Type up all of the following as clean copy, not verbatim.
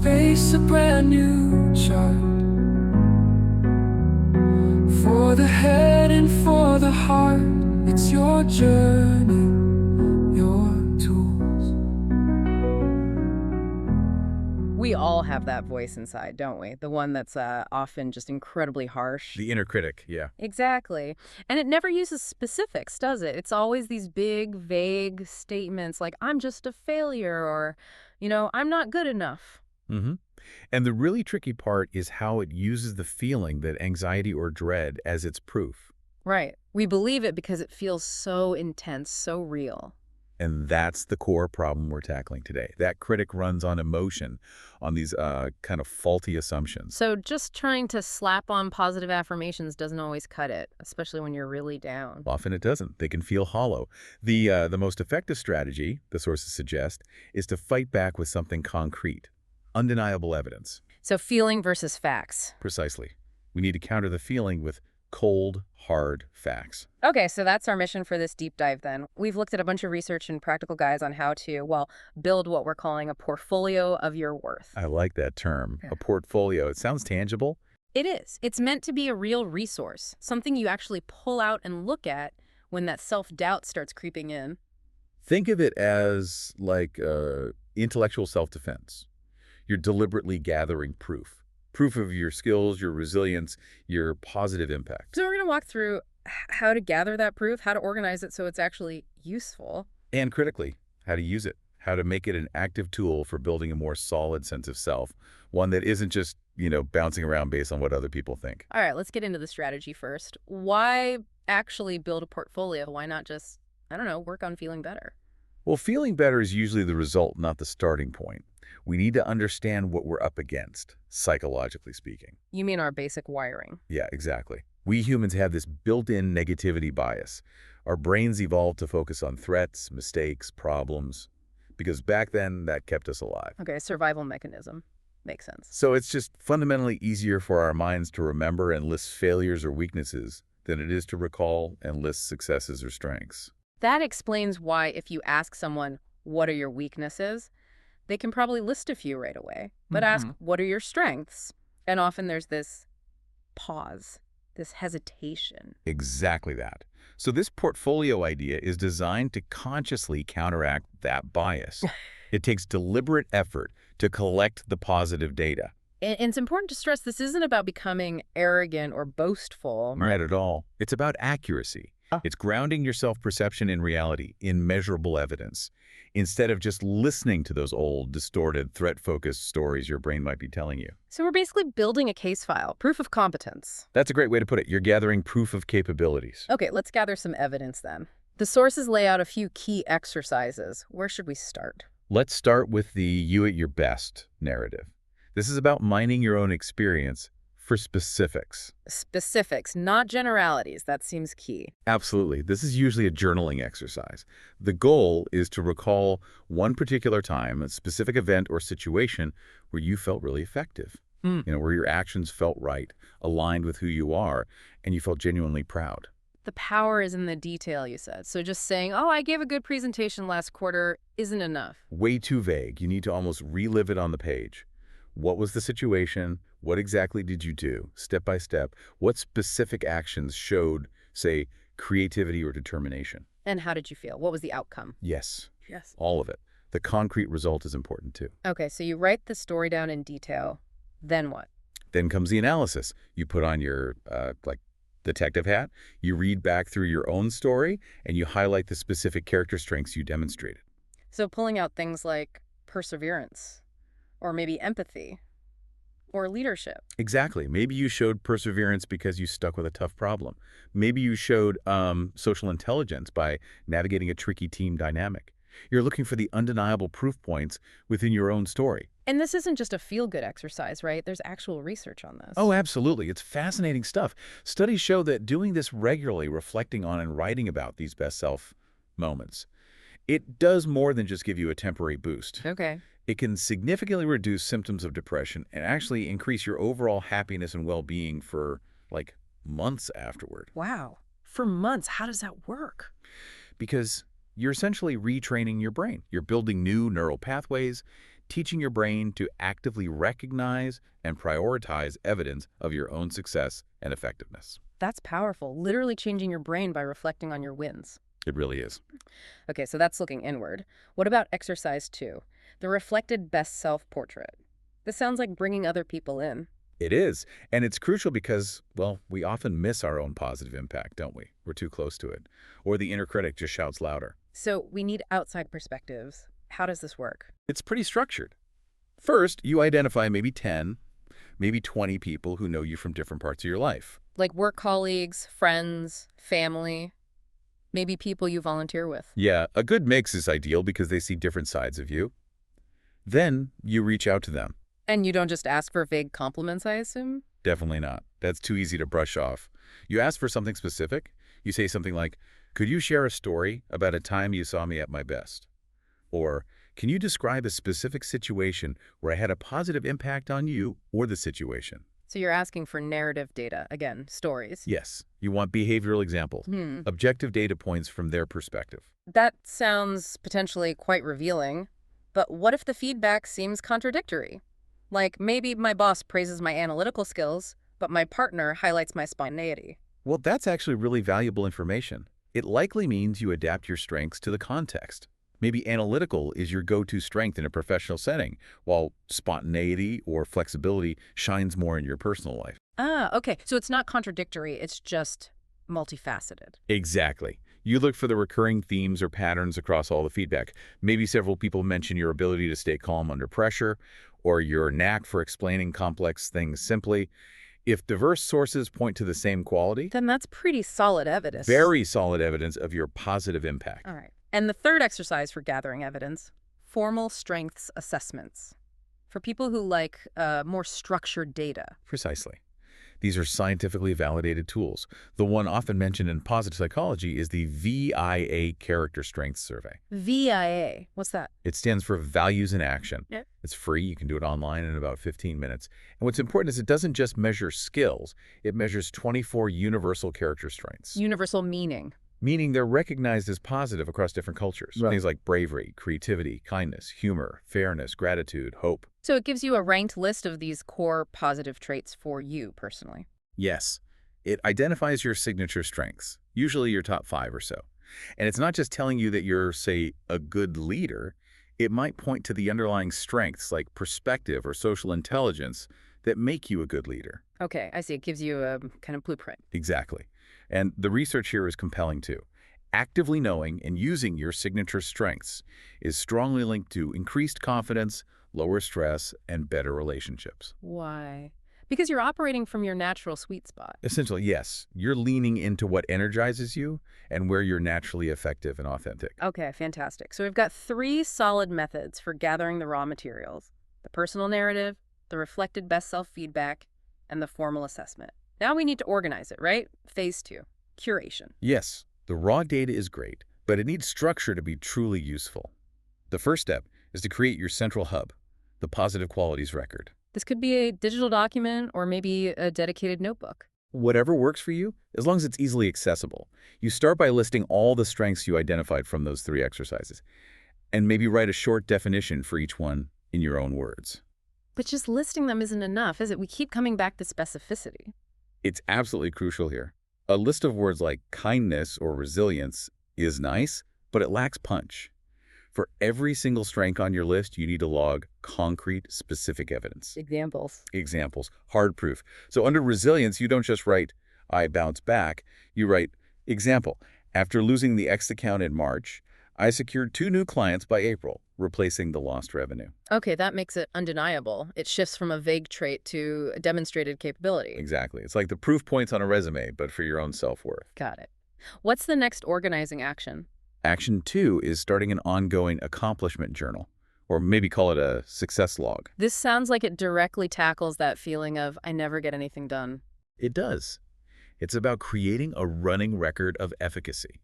Face a brand new chart for the head and for the heart. It's your journey, your tools. We all have that voice inside, don't we? The one that's often just incredibly harsh. The inner critic, yeah. Exactly. And it never uses specifics, does it? It's always these big, vague statements like, I'm just a failure, or, I'm not good enough. Mm-hmm. And the really tricky part is how it uses the feeling that anxiety or dread as its proof. Right. We believe it because it feels so intense, so real. And that's the core problem we're tackling today. That critic runs on emotion, on these kind of faulty assumptions. So just trying to slap on positive affirmations doesn't always cut it, especially when you're really down. Often it doesn't. They can feel hollow. The most effective strategy, the sources suggest, is to fight back with something concrete, undeniable evidence. So feeling versus facts. Precisely. We need to counter the feeling with cold, hard facts. Okay, so that's our mission for this deep dive then. We've looked at a bunch of research and practical guides on how to, well, build what we're calling a portfolio of your worth. I like that term, a portfolio. It sounds tangible. It is. It's meant to be a real resource, something you actually pull out and look at when that self-doubt starts creeping in. Think of it as like intellectual self-defense. You're deliberately gathering proof. Proof of your skills, your resilience, your positive impact. So we're going to walk through how to gather that proof, how to organize it so it's actually useful. And critically, how to use it, how to make it an active tool for building a more solid sense of self, one that isn't just, bouncing around based on what other people think. All right, let's get into the strategy first. Why actually build a portfolio? Why not just, work on feeling better? Well, feeling better is usually the result, not the starting point. We need to understand what we're up against, psychologically speaking. You mean our basic wiring? Yeah, exactly. We humans have this built-in negativity bias. Our brains evolved to focus on threats, mistakes, problems, because back then that kept us alive. Okay, survival mechanism. Makes sense. So it's just fundamentally easier for our minds to remember and list failures or weaknesses than it is to recall and list successes or strengths. That explains why if you ask someone, what are your weaknesses? They can probably list a few right away. But ask, what are your strengths? And often there's this pause, this hesitation. Exactly that. So this portfolio idea is designed to consciously counteract that bias. It takes deliberate effort to collect the positive data. And it's important to stress this isn't about becoming arrogant or boastful. Not at all. It's about accuracy. It's grounding your self-perception in reality, in measurable evidence, instead of just listening to those old, distorted, threat-focused stories your brain might be telling you. So we're basically building a case file, proof of competence. That's a great way to put it. You're gathering proof of capabilities. Okay, let's gather some evidence then. The sources lay out a few key exercises. Where should we start? Let's start with the you at your best narrative. This is about mining your own experience for specifics. Specifics, not generalities. That seems key. Absolutely. This is usually a journaling exercise. The goal is to recall one particular time, a specific event or situation where you felt really effective, where your actions felt right, aligned with who you are, and you felt genuinely proud. The power is in the detail, you said. So just saying, oh, I gave a good presentation last quarter isn't enough. Way too vague. You need to almost relive it on the page. What was the situation? What exactly did you do? Step by step. What specific actions showed, say, creativity or determination? And how did you feel? What was the outcome? Yes. Yes. All of it. The concrete result is important too. Okay, so you write the story down in detail. Then what? Then comes the analysis. You put on your, detective hat, you read back through your own story, and you highlight the specific character strengths you demonstrated. So pulling out things like perseverance, or maybe empathy, or leadership. Exactly. Maybe you showed perseverance because you stuck with a tough problem. Maybe you showed social intelligence by navigating a tricky team dynamic. You're looking for the undeniable proof points within your own story. And this isn't just a feel-good exercise, right? There's actual research on this. Oh, absolutely. It's fascinating stuff. Studies show that doing this regularly, reflecting on and writing about these best self moments, it does more than just give you a temporary boost. Okay. It can significantly reduce symptoms of depression and actually increase your overall happiness and well-being for, like, months afterward. Wow. For months. How does that work? Because you're essentially retraining your brain. You're building new neural pathways, teaching your brain to actively recognize and prioritize evidence of your own success and effectiveness. That's powerful, literally changing your brain by reflecting on your wins. It really is. Okay, so that's looking inward. What about exercise 2? The reflected best self-portrait. This sounds like bringing other people in. It is. And it's crucial because, well, we often miss our own positive impact, don't we? We're too close to it. Or the inner critic just shouts louder. So we need outside perspectives. How does this work? It's pretty structured. First, you identify maybe 10, maybe 20 people who know you from different parts of your life. Like work colleagues, friends, family, maybe people you volunteer with. Yeah, a good mix is ideal because they see different sides of you. Then you reach out to them. And you don't just ask for vague compliments, I assume? Definitely not. That's too easy to brush off. You ask for something specific. You say something like, could you share a story about a time you saw me at my best? Or, can you describe a specific situation where I had a positive impact on you or the situation? So you're asking for narrative data, again, stories. Yes, you want behavioral examples, objective data points from their perspective. That sounds potentially quite revealing. But what if the feedback seems contradictory? Like maybe my boss praises my analytical skills, but my partner highlights my spontaneity. Well, that's actually really valuable information. It likely means you adapt your strengths to the context. Maybe analytical is your go-to strength in a professional setting, while spontaneity or flexibility shines more in your personal life. Ah, okay. So it's not contradictory, it's just multifaceted. Exactly. You look for the recurring themes or patterns across all the feedback. Maybe several people mention your ability to stay calm under pressure, or your knack for explaining complex things simply. If diverse sources point to the same quality, Then that's pretty solid evidence. very solid evidence of your positive impact. All right. And the third exercise for gathering evidence, formal strengths assessments. For people who like more structured data. Precisely. These are scientifically validated tools. The one often mentioned in positive psychology is the VIA Character Strengths Survey. VIA, what's that? It stands for Values in Action. Yeah. It's free. You can do it online in about 15 minutes. And what's important is it doesn't just measure skills. It measures 24 universal character strengths. Universal meaning. Meaning they're recognized as positive across different cultures. Right. Things like bravery, creativity, kindness, humor, fairness, gratitude, hope. So it gives you a ranked list of these core positive traits for you personally. Yes, it identifies your signature strengths, usually your top 5 or so. And it's not just telling you that you're, say, a good leader. It might point to the underlying strengths like perspective or social intelligence that make you a good leader. Okay, I see. It gives you a kind of blueprint. Exactly. And the research here is compelling too. Actively knowing and using your signature strengths is strongly linked to increased confidence, lower stress, and better relationships. Why? Because you're operating from your natural sweet spot. Essentially, yes, you're leaning into what energizes you and where you're naturally effective and authentic. Okay, fantastic. So we've got 3 solid methods for gathering the raw materials: the personal narrative, the reflected best self-feedback, and the formal assessment. Now we need to organize it, right? Phase 2, curation. Yes, the raw data is great, but it needs structure to be truly useful. The first step is to create your central hub, the positive qualities record. This could be a digital document or maybe a dedicated notebook. Whatever works for you, as long as it's easily accessible. You start by listing all the strengths you identified from those 3 exercises, and maybe write a short definition for each one in your own words. But just listing them isn't enough, is it? We keep coming back to specificity. It's absolutely crucial here. A list of words like kindness or resilience is nice, but it lacks punch. For every single strength on your list, you need to log concrete, specific evidence. Examples. Examples, hard proof. So under resilience, you don't just write, I bounce back. You write, example, after losing the X account in March, I secured 2 new clients by April, replacing the lost revenue. Okay, that makes it undeniable. It shifts from a vague trait to a demonstrated capability. Exactly. It's like the proof points on a resume, but for your own self-worth. Got it. What's the next organizing action? Action 2 is starting an ongoing accomplishment journal, or maybe call it a success log. This sounds like it directly tackles that feeling of, I never get anything done. It does. It's about creating a running record of efficacy.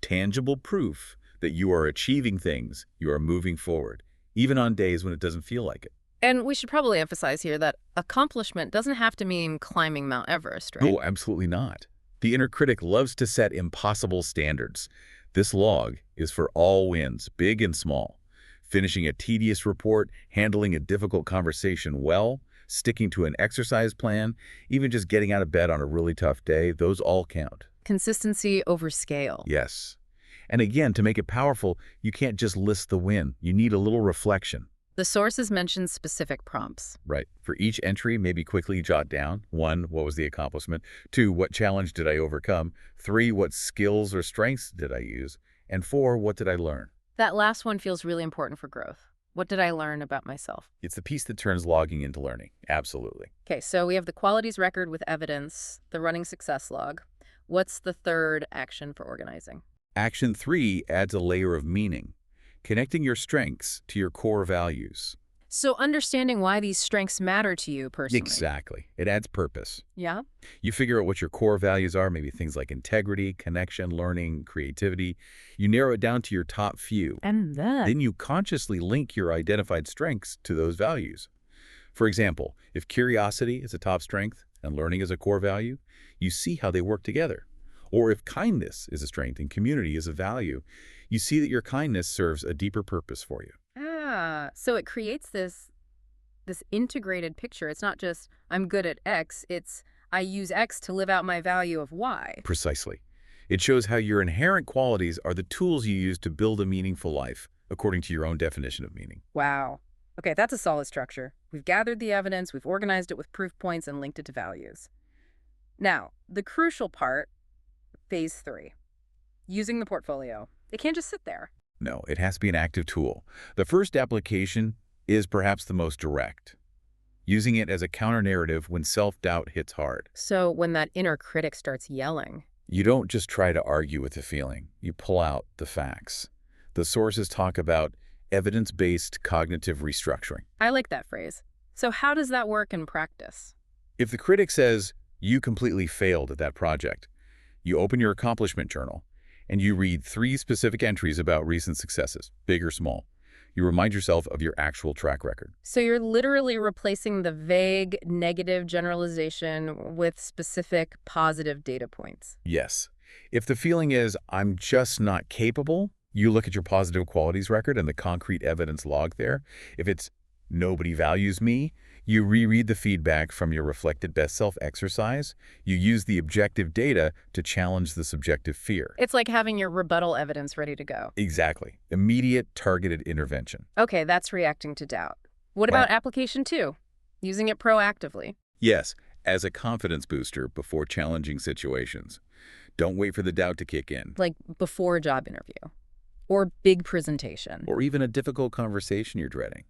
Tangible proof that you are achieving things, you are moving forward, even on days when it doesn't feel like it. And we should probably emphasize here that accomplishment doesn't have to mean climbing Mount Everest, right? No, absolutely not. The inner critic loves to set impossible standards. This log is for all wins, big and small. Finishing a tedious report, handling a difficult conversation well, sticking to an exercise plan, even just getting out of bed on a really tough day, those all count. Consistency over scale. Yes. And again, to make it powerful, you can't just list the win. You need a little reflection. The sources mention specific prompts. Right. For each entry, maybe quickly jot down: 1, what was the accomplishment? 2, what challenge did I overcome? 3, what skills or strengths did I use? And 4, what did I learn? That last one feels really important for growth. What did I learn about myself? It's the piece that turns logging into learning. Absolutely. Okay, so we have the qualities record with evidence, the running success log. What's the third action for organizing? Action 3 adds a layer of meaning, connecting your strengths to your core values. So understanding why these strengths matter to you personally. Exactly. It adds purpose. Yeah? You figure out what your core values are, maybe things like integrity, connection, learning, creativity. You narrow it down to your top few. And Then you consciously link your identified strengths to those values. For example, if curiosity is a top strength and learning is a core value, you see how they work together. Or if kindness is a strength and community is a value, you see that your kindness serves a deeper purpose for you. So it creates this integrated picture. It's not just, I'm good at X, it's, I use X to live out my value of Y. Precisely. It shows how your inherent qualities are the tools you use to build a meaningful life, according to your own definition of meaning. Wow. Okay, that's a solid structure. We've gathered the evidence, we've organized it with proof points, and linked it to values. Now, the crucial part, phase 3, using the portfolio. It can't just sit there. No, it has to be an active tool. The first application is perhaps the most direct, using it as a counter-narrative when self-doubt hits hard. So when that inner critic starts yelling. You don't just try to argue with the feeling. You pull out the facts. The sources talk about evidence-based cognitive restructuring. I like that phrase. So how does that work in practice? If the critic says, you completely failed at that project, you open your accomplishment journal and you read 3 specific entries about recent successes, big or small. You remind yourself of your actual track record. So you're literally replacing the vague, negative generalization with specific, positive data points. Yes. If the feeling is, I'm just not capable, you look at your positive qualities record and the concrete evidence log there. If it's, nobody values me, you reread the feedback from your reflected best self exercise. You use the objective data to challenge the subjective fear. It's like having your rebuttal evidence ready to go. Exactly. Immediate, targeted intervention. Okay, that's reacting to doubt. What about application 2? Using it proactively. Yes, as a confidence booster before challenging situations. Don't wait for the doubt to kick in. Like before a job interview. Or big presentation. Or even a difficult conversation you're dreading.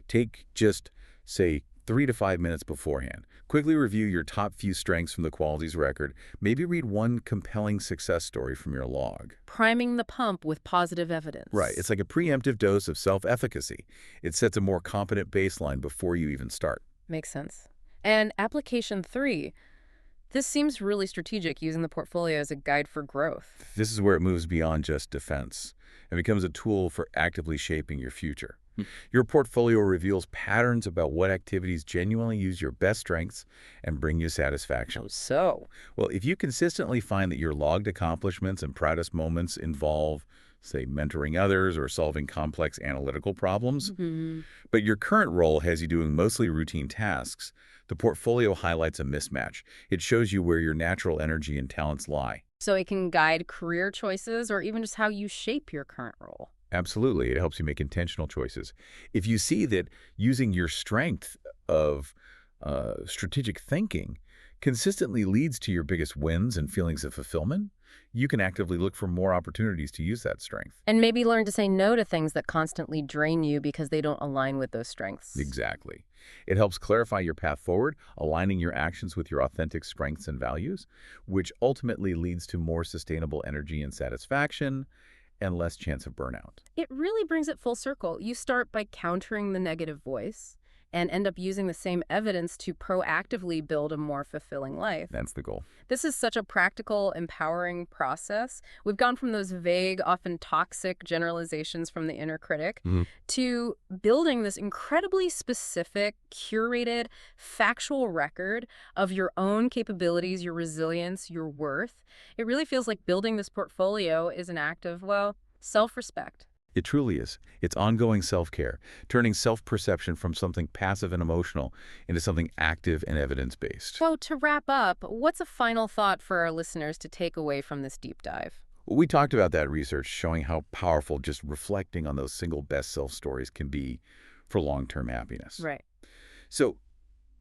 Take just, say, 3 to 5 minutes beforehand. Quickly review your top few strengths from the qualities record. Maybe read one compelling success story from your log. Priming the pump with positive evidence. Right. It's like a preemptive dose of self-efficacy. It sets a more competent baseline before you even start. Makes sense. And application 3. This seems really strategic, using the portfolio as a guide for growth. This is where it moves beyond just defense and becomes a tool for actively shaping your future. Your portfolio reveals patterns about what activities genuinely use your best strengths and bring you satisfaction. Well, if you consistently find that your logged accomplishments and proudest moments involve, say, mentoring others or solving complex analytical problems, but your current role has you doing mostly routine tasks, the portfolio highlights a mismatch. It shows you where your natural energy and talents lie. So it can guide career choices or even just how you shape your current role. Absolutely. It helps you make intentional choices. If you see that using your strength of strategic thinking consistently leads to your biggest wins and feelings of fulfillment, you can actively look for more opportunities to use that strength. And maybe learn to say no to things that constantly drain you because they don't align with those strengths. Exactly. It helps clarify your path forward, aligning your actions with your authentic strengths and values, which ultimately leads to more sustainable energy and satisfaction and less chance of burnout. It really brings it full circle. You start by countering the negative voice and end up using the same evidence to proactively build a more fulfilling life. That's the goal. This is such a practical, empowering process. We've gone from those vague, often toxic generalizations from the inner critic to building this incredibly specific, curated, factual record of your own capabilities, your resilience, your worth. It really feels like building this portfolio is an act of, well, self-respect. It truly is. It's ongoing self-care, turning self-perception from something passive and emotional into something active and evidence-based. So to wrap up, what's a final thought for our listeners to take away from this deep dive? We talked about that research showing how powerful just reflecting on those single best self stories can be for long-term happiness. Right. So,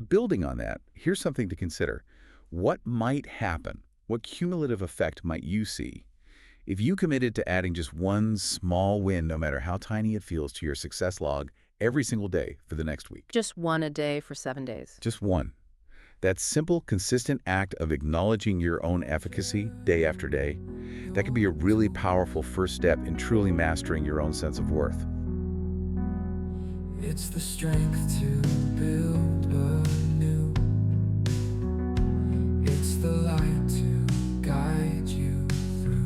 building on that, here's something to consider. What might happen? What cumulative effect might you see if you committed to adding just one small win, no matter how tiny it feels, to your success log every single day for the next week? Just one a day for 7 days. Just one. That simple, consistent act of acknowledging your own efficacy day after day, that could be a really powerful first step in truly mastering your own sense of worth. It's the strength to build anew. It's the light to guide you through.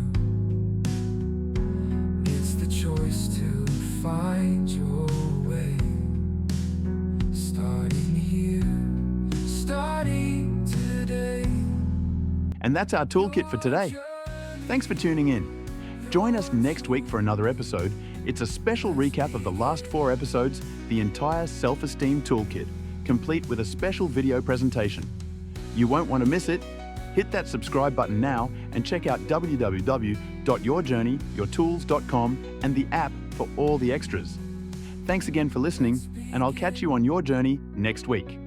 It's the choice to find your way. Starting here, starting today. And that's our toolkit for today. Thanks for tuning in. Join us next week for another episode. It's a special recap of the last 4 episodes, the entire Self-Esteem Toolkit, complete with a special video presentation. You won't want to miss it. Hit that subscribe button now and check out www.yourjourneyyourtools.com and the app for all the extras. Thanks again for listening, and I'll catch you on your journey next week.